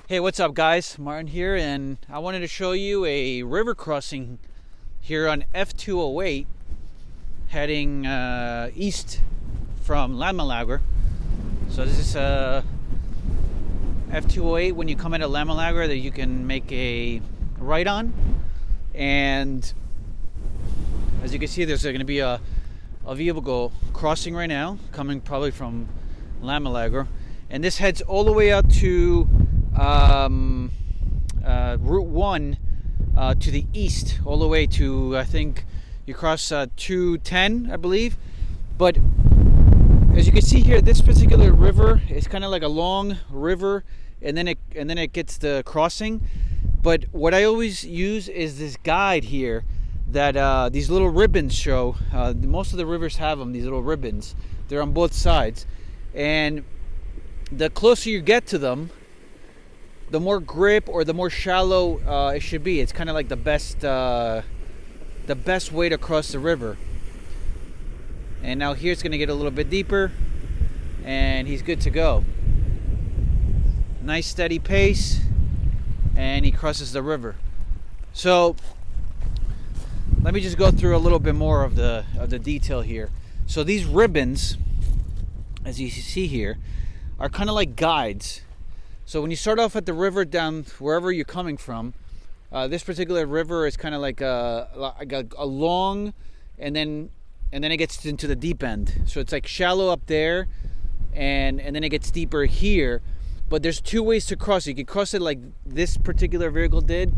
Hey, what's up guys? Martin here, and I wanted to show you a river crossing here on F208 heading east from Landmannalaugar. So this is F208 when you come into Landmannalaugar that you can make a right on, and as you can see there's going to be a vehicle crossing right now coming probably from Landmannalaugar, and this heads all the way out to Route 1 to the east, all the way to, I think you cross 210, I believe. But as you can see here, this particular river is kind of like a long river, and then it gets the crossing. But what I always use is this guide here that these little ribbons show. Most of the rivers have them, these little ribbons. They're on both sides, and the closer you get to them, the more grip or the more shallow it should be. It's kind of like the best way to cross the river. And now here it's going to get a little bit deeper, and he's good to go. Nice steady pace, and he crosses the river. So let me just go through a little bit more of the detail here. So these ribbons, as you see here, are kind of like guides. So when you start off at the river down wherever you're coming from, this particular river is kind of like a long, and then it gets into the deep end. So it's like shallow up there, and then it gets deeper here. But there's two ways to cross it. You can cross it like this particular vehicle did,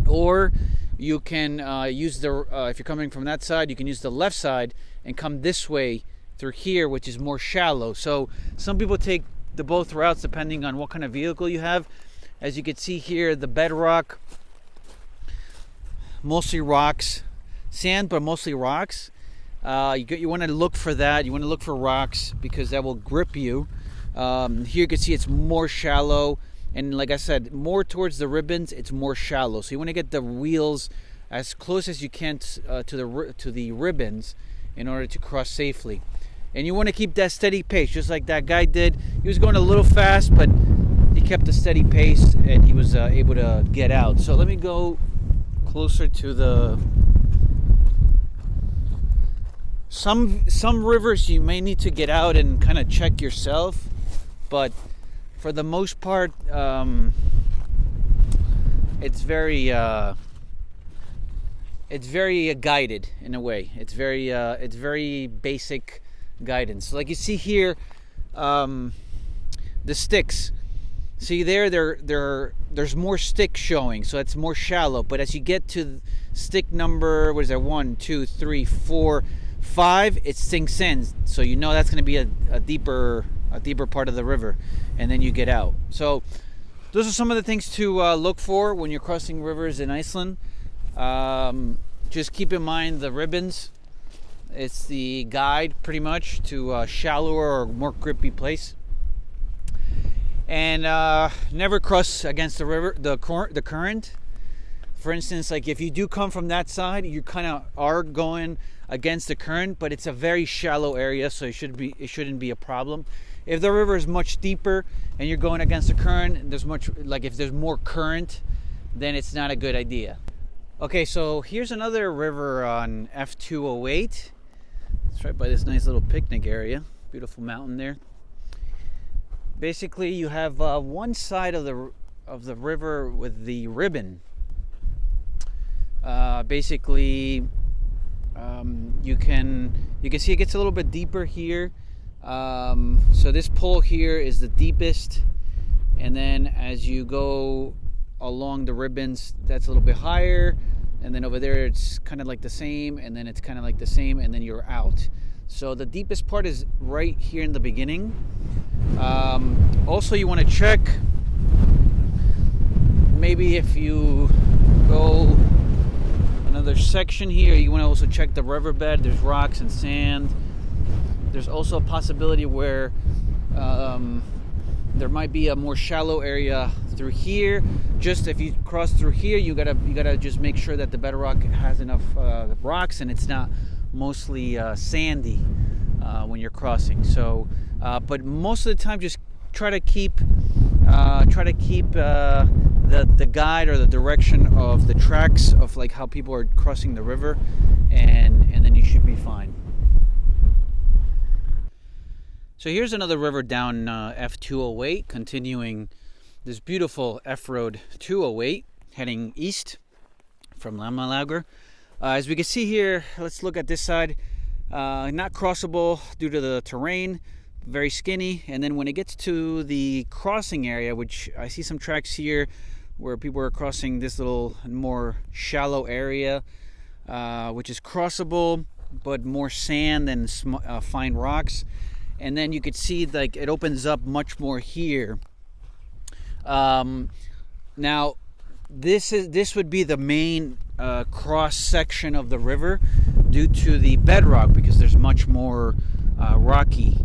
or you can use if you're coming from that side, you can use the left side and come this way through here, which is more shallow. So some people take the both routes depending on what kind of vehicle you have. As you can see here, the bedrock, mostly rocks, sand, but mostly rocks. You want to look for that. You want to look for rocks because that will grip you. Here you can see it's more shallow, and like I said, more towards the ribbons, it's more shallow. So you want to get the wheels as close as you can to the ribbons in order to cross safely. And you want to keep that steady pace, just like that guy did. He was going a little fast, but he kept a steady pace, and he was able to get out. So let me go closer to the... Some rivers you may need to get out and kind of check yourself, but for the most part, it's very guided in a way. It's very basic guidance. Like you see here, the sticks. See there's more sticks showing, so it's more shallow. But as you get to stick number, what is that? 1, 2, 3, 4, 5, it sinks in. So you know that's going to be a deeper part of the river, and then you get out. So those are some of the things to look for when you're crossing rivers in Iceland. Just keep in mind the ribbons. It's the guide pretty much to a shallower or more grippy place. And never cross against the river, the current. For instance, like if you do come from that side, you kind of are going against the current, but it's a very shallow area, so it shouldn't be a problem. If the river is much deeper and you're going against the current, if there's more current, then it's not a good idea. Okay, so here's another river on F208. It's right by this nice little picnic area. Beautiful mountain there. Basically, you have one side of the river with the ribbon. You can see it gets a little bit deeper here. So this pole here is the deepest, and then as you go along the ribbons, that's a little bit higher, and then over there it's kind of like the same, and then it's kind of like the same, and then you're out. So the deepest part is right here in the beginning. Also, you want to check, maybe if you go another section here, you want to also check the riverbed. There's rocks and sand. There's also a possibility where there might be a more shallow area through here. Just if you cross through here, you gotta just make sure that the bedrock has enough rocks and it's not mostly sandy when you're crossing. So, but most of the time, just try to keep Try to keep the guide or the direction of the tracks of like how people are crossing the river, and then you should be fine. So here's another river down F208, continuing this beautiful F Road 208 heading east from Landmannalaugar. As we can see here, let's look at this side. Not crossable due to the terrain, very skinny. And then when it gets to the crossing area, which I see some tracks here where people are crossing this little more shallow area, which is crossable, but more sand and fine rocks. And then you could see like it opens up much more here. Now this would be the main cross section of the river due to the bedrock, because there's much more rocky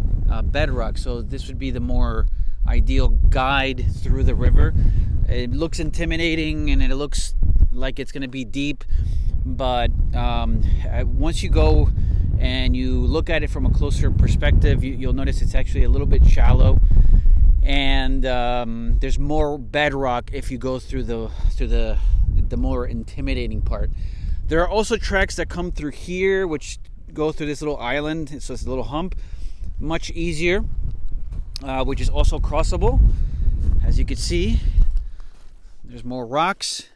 bedrock. So this would be the more ideal guide through the river. It looks intimidating and it looks like it's going to be deep, but once you go and you look at it from a closer perspective, you'll notice it's actually a little bit shallow, and there's more bedrock if you go through the more intimidating part. There are also tracks that come through here which go through this little island, so it's a little hump, much easier, which is also crossable. As you can see, there's more rocks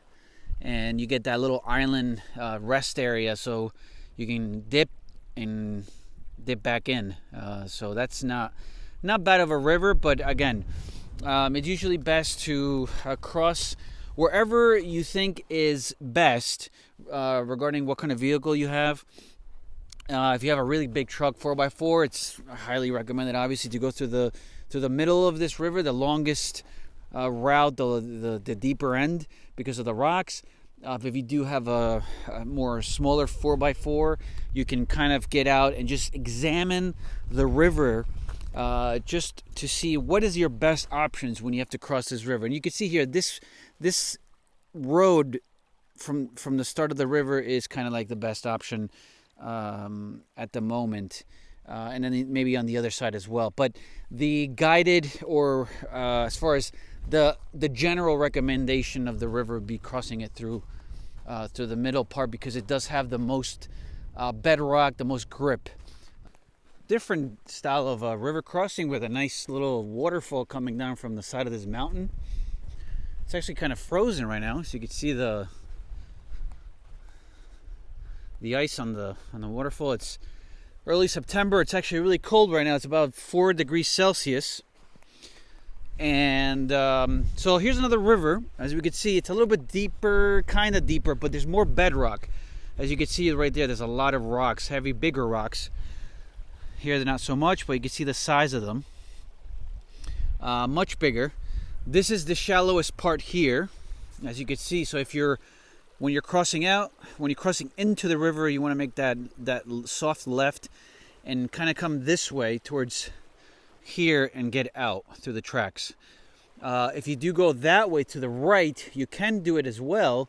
and you get that little island rest area, so you can dip and dip back in. So that's not bad of a river, but again, it's usually best to cross wherever you think is best regarding what kind of vehicle you have. If you have a really big truck, 4x4, it's highly recommended obviously to go through the middle of this river, the longest route, the deeper end, because of the rocks. If you do have a more smaller 4x4, you can kind of get out and just examine the river just to see what is your best options when you have to cross this river. And you can see here, this road from the start of the river is kind of like the best option at the moment, and then maybe on the other side as well. But the guided, or as far as the general recommendation of the river would be crossing it through the middle part, because it does have the most bedrock, the most grip. Different style of river crossing with a nice little waterfall coming down from the side of this mountain. It's actually kind of frozen right now, so you can see the ice on the waterfall. It's early September. It's actually really cold right now. It's about 4 degrees Celsius. And so here's another river. As we can see, it's a little bit deeper, kind of deeper, but there's more bedrock. As you can see right there, there's a lot of rocks, heavy, bigger rocks. Here they're not so much, but you can see the size of them. Much bigger. This is the shallowest part here, as you can see. So when you're crossing into the river, you want to make that soft left and kind of come this way towards here and get out through the tracks. If you do go that way to the right, you can do it as well.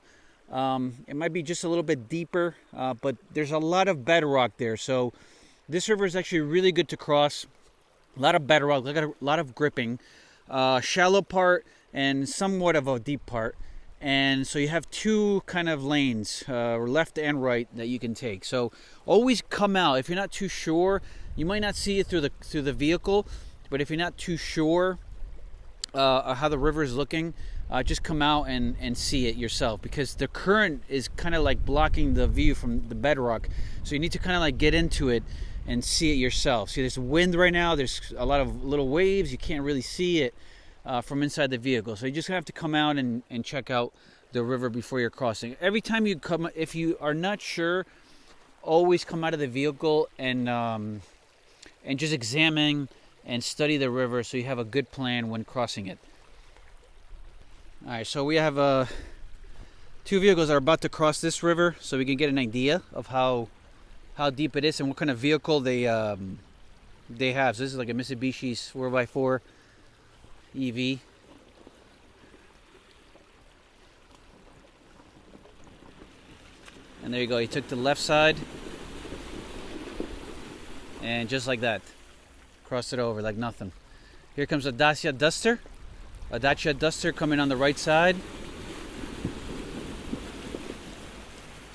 It might be just a little bit deeper, but there's a lot of bedrock there. So this river is actually really good to cross. A lot of bedrock, a lot of gripping, shallow part and somewhat of a deep part. And so you have two kind of lanes, left and right, that you can take. So always come out. If you're not too sure, you might not see it through the vehicle, but if you're not too sure how the river is looking, just come out and see it yourself, because the current is kind of like blocking the view from the bedrock. So you need to kind of like get into it and see it yourself. See, there's wind right now. There's a lot of little waves. You can't really see it from inside the vehicle. So you just have to come out and check out the river before you're crossing. Every time you come, if you are not sure, always come out of the vehicle and just examine and study the river so you have a good plan when crossing it. All right, so we have two vehicles that are about to cross this river, so we can get an idea of how deep it is and what kind of vehicle they have. So this is like a Mitsubishi 4x4 EV. And there you go, he took the left side and just like that, crossed it over like nothing. Here comes a Dacia Duster, a Dacia Duster coming on the right side.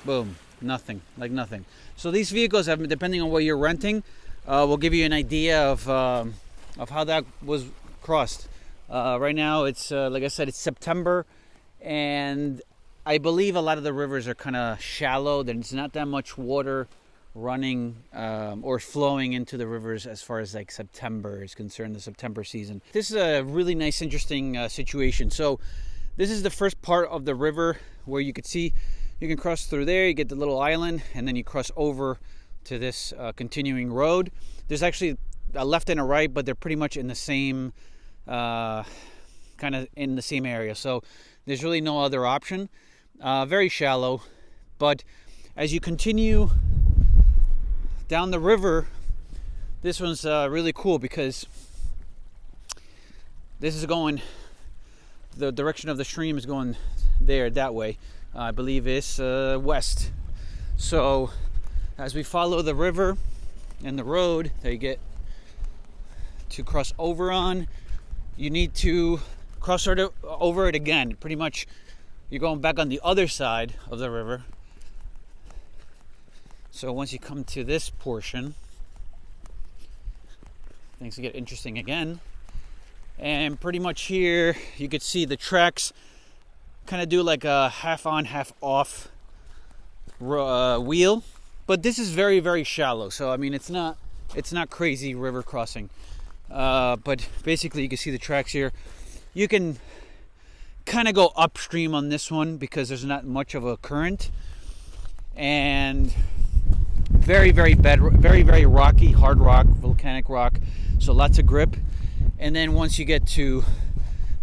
Boom, nothing, like nothing. So these vehicles, have, depending on what you're renting, will give you an idea of how that was crossed. Right now, it's like I said, it's September, and I believe a lot of the rivers are kind of shallow. There's not that much water running or flowing into the rivers as far as like September is concerned, the September season. This is a really nice, interesting situation. So this is the first part of the river where you could see you can cross through there, you get the little island, and then you cross over to this continuing road. There's actually a left and a right, but they're pretty much in the same kind of in the same area. So there's really no other option. Very shallow, but as you continue down the river, this one's really cool because this is going, the direction of the stream is going there, that way. I believe it's west. So as we follow the river and the road that you get to cross over on, you need to cross over it again. Pretty much you're going back on the other side of the river. So once you come to this portion, things get interesting again. And pretty much here, you could see the tracks kind of do like a half on, half off wheel. But this is very, very shallow. So, I mean, it's not crazy river crossing. But basically, you can see the tracks here. You can kind of go upstream on this one because there's not much of a current. And very, very rocky, hard rock, volcanic rock, so lots of grip. And then once you get to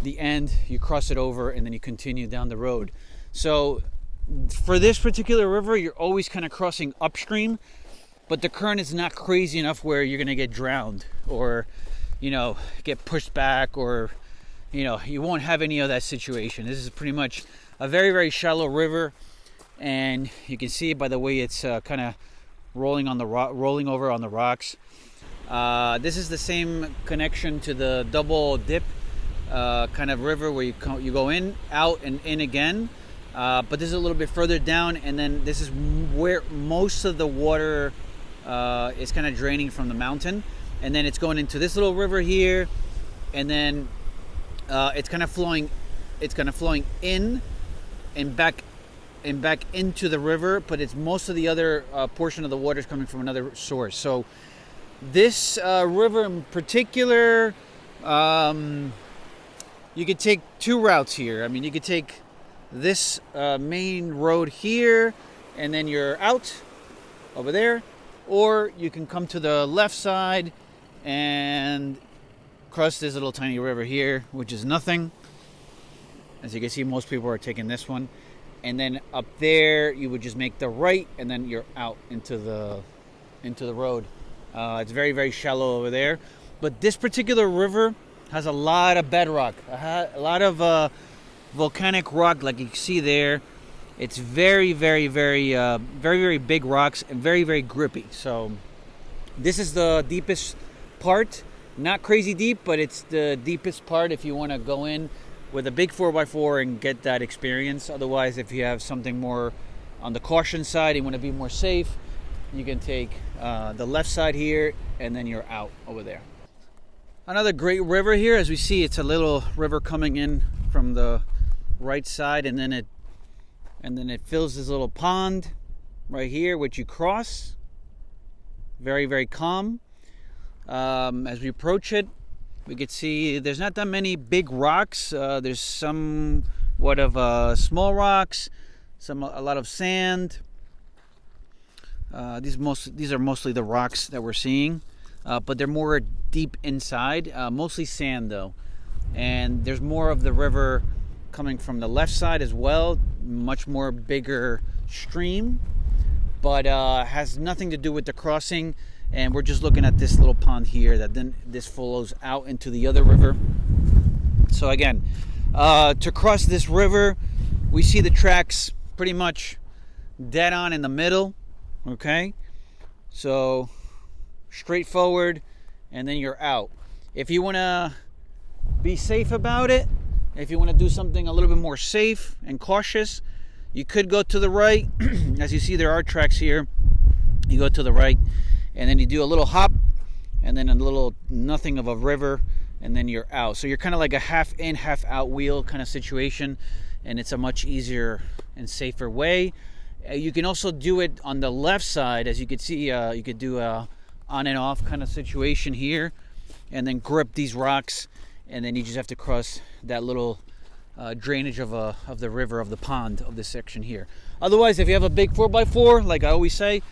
the end, you cross it over and then you continue down the road. So for this particular river, you're always kind of crossing upstream, but the current is not crazy enough where you're going to get drowned or, you know, get pushed back, or, you know, you won't have any of that situation. This is pretty much a very, very shallow river, and you can see by the way it's kind of rolling over on the rocks. This is the same connection to the double dip kind of river where you go in, out, and in again. But this is a little bit further down, and then this is where most of the water is kind of draining from the mountain, and then it's going into this little river here, and then it's kind of flowing in and back into the river, but it's most of the other portion of the water is coming from another source. So this river in particular, you could take two routes here. I mean, you could take this main road here and then you're out over there, or you can come to the left side and cross this little tiny river here, which is nothing. As you can see, most people are taking this one. And then up there, you would just make the right, and then you're out into the road. It's very, very shallow over there. But this particular river has a lot of bedrock, a lot of volcanic rock, like you can see there. It's very, very, very, very big rocks and very, very grippy. So this is the deepest part. Not crazy deep, but it's the deepest part if you want to go in with a big 4x4 and get that experience. Otherwise, if you have something more on the caution side, you want to be more safe, you can take the left side here, and then you're out over there. Another great river here, as we see, it's a little river coming in from the right side, and then it fills this little pond right here, which you cross. Very, very calm. As we approach it, we could see there's not that many big rocks. There's somewhat of small rocks, a lot of sand. These are mostly the rocks that we're seeing, but they're more deep inside. Mostly sand though, and there's more of the river coming from the left side as well. Much more bigger stream, but has nothing to do with the crossing. And we're just looking at this little pond here that then this flows out into the other river. So again, to cross this river, we see the tracks pretty much dead on in the middle. Okay, so straight forward, and then you're out. If you want to be safe about it, if you want to do something a little bit more safe and cautious, you could go to the right. As you see, there are tracks here. You go to the right, and then you do a little hop, and then a little nothing of a river, and then you're out. So you're kind of like a half in, half out wheel kind of situation, and it's a much easier and safer way. You can also do it on the left side. As you can see, you could do a on and off kind of situation here, and then grip these rocks, and then you just have to cross that little drainage of the river, of the pond, of this section here. Otherwise, if you have a big 4x4, like I always say,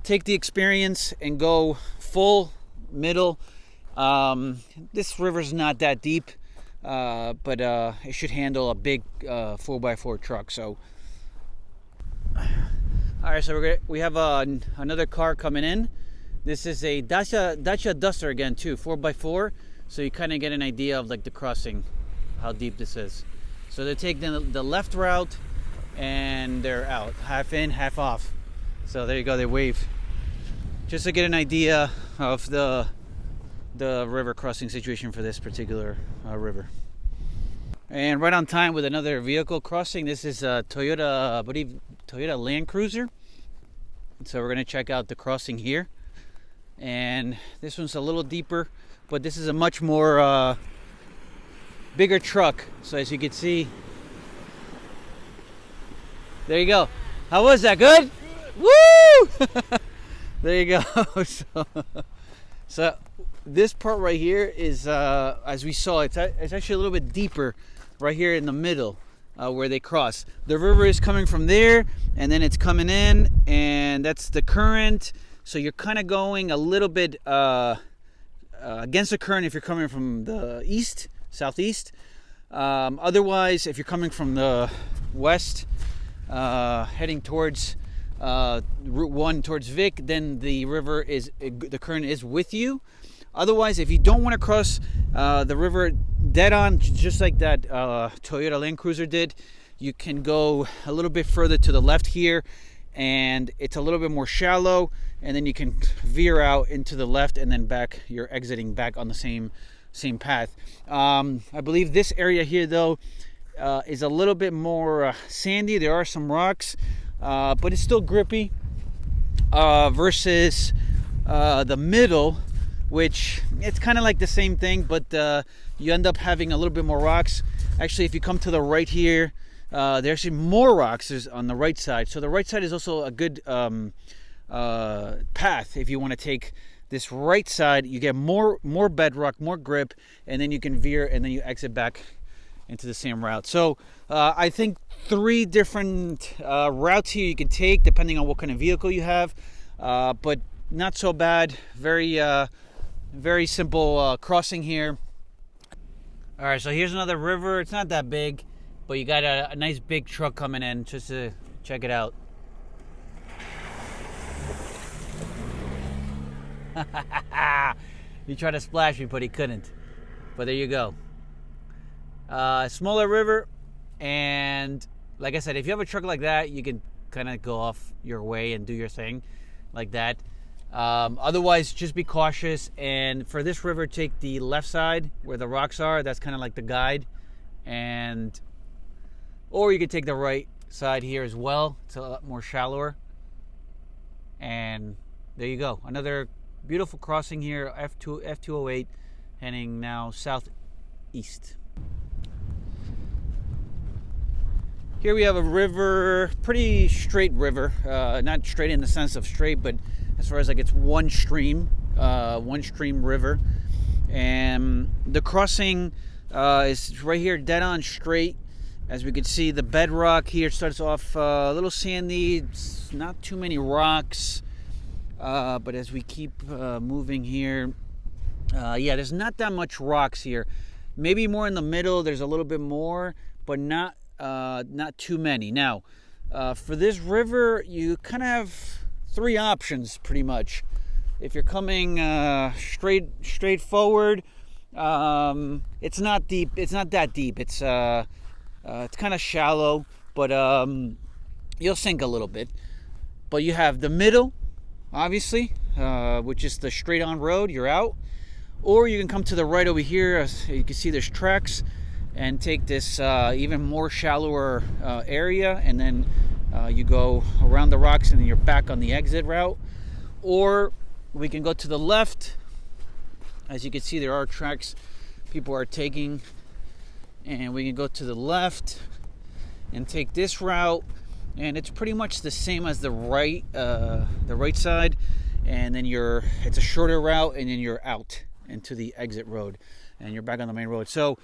take the experience and go full middle. This river's not that deep, but it should handle a big 4x4 truck. So, all right, so we have another car coming in. This is a Dacia Duster again too, 4x4. So you kind of get an idea of like the crossing, how deep this is. So they're taking the left route, and they're out, half in, half off. So there you go, they wave. Just to get an idea of the river crossing situation for this particular river. And right on time with another vehicle crossing. This is a Toyota, I believe, Toyota Land Cruiser. So we're gonna check out the crossing here. And this one's a little deeper, but this is a much more bigger truck. So as you can see, there you go. How was that? Good? Woo! There you go. So this part right here is, as we saw, it's actually a little bit deeper right here in the middle where they cross. The river is coming from there, and then it's coming in, and that's the current. So you're kind of going a little bit against the current if you're coming from the east, southeast. Otherwise, if you're coming from the west, heading towards Route 1 towards Vic, then the current is with you. Otherwise, if you don't want to cross the river dead on, just like that Toyota Land Cruiser did, you can go a little bit further to the left here, and it's a little bit more shallow, and then you can veer out into the left, and then back, you're exiting back on the same path. I believe this area here though is a little bit more sandy. There are some rocks, but it's still grippy versus the middle, which it's kind of like the same thing, but you end up having a little bit more rocks. Actually, if you come to the right here, there's actually more rocks on the right side. So the right side is also a good path if you want to take this right side. You get more bedrock, more grip, and then you can veer, and then you exit back into the same route. So I think 3 different routes here you can take depending on what kind of vehicle you have, but not so bad. Very simple crossing here. All right, so here's another river. It's not that big, but you got a nice big truck coming in just to check it out. He tried to splash me, but he couldn't. But there you go. Smaller river, and like I said, if you have a truck like that, you can kind of go off your way and do your thing like that. Otherwise, just be cautious, and for this river, take the left side where the rocks are. That's kind of like the guide, or you could take the right side here as well. It's a lot more shallower, and there you go. Another beautiful crossing here, F208, heading now southeast. Here we have a river, pretty straight river, not straight in the sense of straight, but as far as like it's one stream river, and the crossing is right here, dead on straight. As we can see, the bedrock here starts off a little sandy. It's not too many rocks, but as we keep moving here, yeah, there's not that much rocks here. Maybe more in the middle. There's a little bit more, but not too many. Now, for this river, you kind of have 3 options pretty much. If you're coming straight forward, it's not deep. It's not that deep. It's kind of shallow, but you'll sink a little bit. But you have the middle, obviously, which is the straight on road. You're out. Or you can come to the right over here. As you can see, there's tracks, and take this even more shallower area, and then you go around the rocks and then you're back on the exit route. Or we can go to the left. As you can see, there are tracks people are taking, and we can go to the left and take this route, and it's pretty much the same as the right side, and then it's a shorter route, and then you're out into the exit road and you're back on the main road. So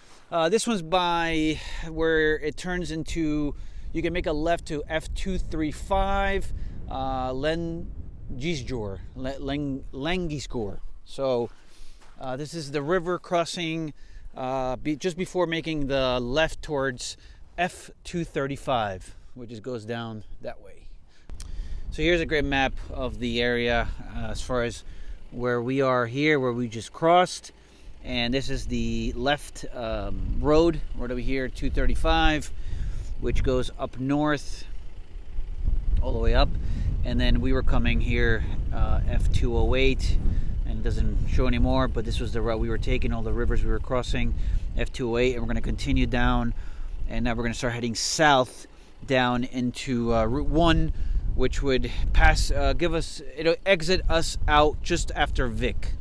this one's by where it turns into, you can make a left to F235 Langisgård. So this is the river crossing just before making the left towards F235, which goes down that way. So here's a great map of the area as far as where we are here, where we just crossed. And this is the left road right over here, 235, which goes up north all the way up. And then we were coming here, F208, and it doesn't show anymore, but this was the route we were taking, all the rivers we were crossing, F208, and we're going to continue down, and now we're going to start heading south down into Route 1, which would it'll exit us out just after Vic.